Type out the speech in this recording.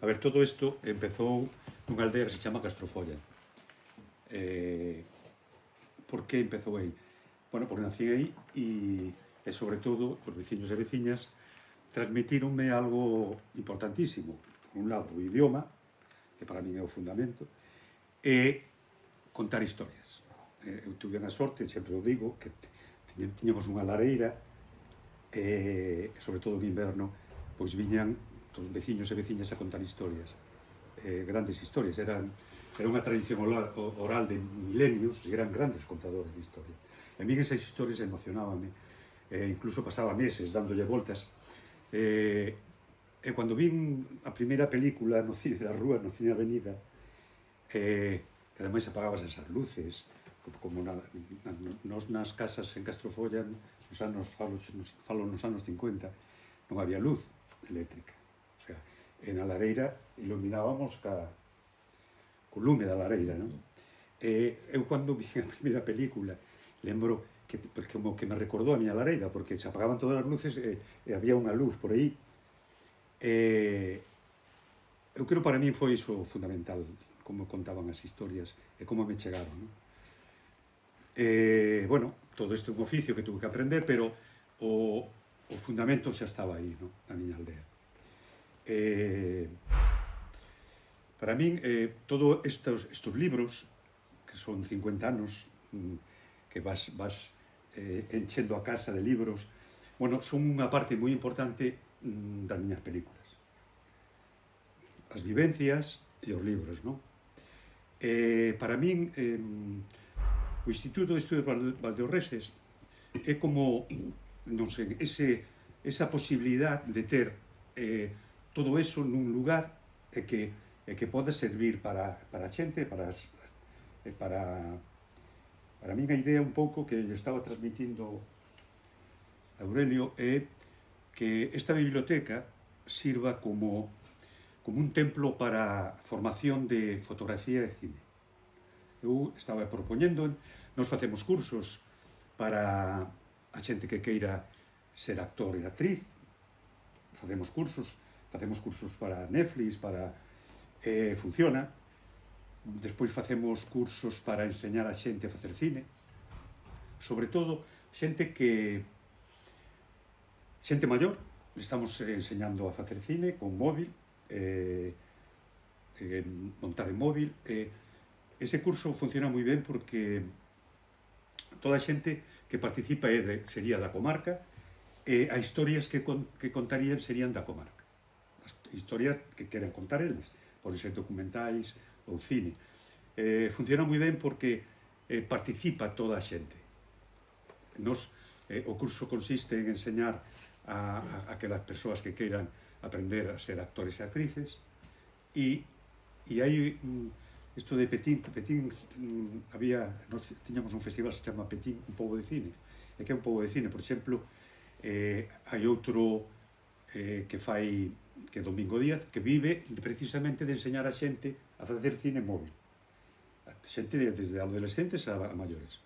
A ver, todo isto empezou nunha aldea que se chama Castrofolla. Por que empezou aí? Bueno, porque nací aí e sobre todo, os veciños e veciñas transmitíronme algo importantísimo. Por un lado, o idioma, que para min é o fundamento, e contar historias. Eu tuve a sorte, sempre o digo, que tiñamos unha lareira e, sobre todo en inverno, pois viñan todos os veciños e veciñas a contar historias. Grandes historias, era unha tradición oral de milenios e eran grandes contadores de historias. E a mí esas historias emocionábanme, incluso pasaba meses dándolle voltas. E cando vin a primeira película no cine da Rúa, no cine Avenida, que ademais apagabas esas luces, como nos nas casas en Castrofolla, falo nos anos 50, non había luz eléctrica. O sea, en a lareira iluminábamos co lume da lareira, non? Eu cando vi a primeira película lembro que como que me recordou a miña lareira, porque se apagaban todas as luces e había unha luz por aí. Eu creo para min foi iso fundamental, como contaban as historias e como me chegaron, non? Bueno, todo isto é un oficio que tuve que aprender, pero o fundamento xa estaba aí, non? Na miña aldea. Para min, todos estes libros, que son 50 anos, que vas enchendo a casa de libros, bueno, son unha parte moi importante das miñas películas. As vivencias e os libros, non? Para min, o Instituto de Estudios Valdeorreses é como, non sei, esa posibilidad de ter todo eso nun lugar e que pode servir para a xente, para min a idea un pouco que lle estaba transmitindo Aurelio é que esta biblioteca sirva como un templo para a formación de fotografía e cine. Eu estaba propoñendo, nos facemos cursos para a xente que queira ser actor e actriz, facemos cursos para Netflix, funciona. Despois facemos cursos para enseñar a xente a facer cine, sobre todo xente maior, estamos enseñando a facer cine con móvil, montar en móvil. Ese curso funciona moi ben porque toda a xente que participa sería da comarca e as historias que contarían serían da comarca. As historias que queren contar eles, poden ser documentais ou cine. Funciona moi ben porque participa toda a xente. O curso consiste en enseñar a aquelas persoas que queiran aprender a ser actores e actrices e hai isto de Petín, nós tiñamos un festival que se chama Petín, un pobo de cine. E que é un pobo de cine? Por exemplo, hai outro que é Domingo Díaz, que vive precisamente de enseñar a xente a facer cine móvil. A xente desde adolescentes a maiores.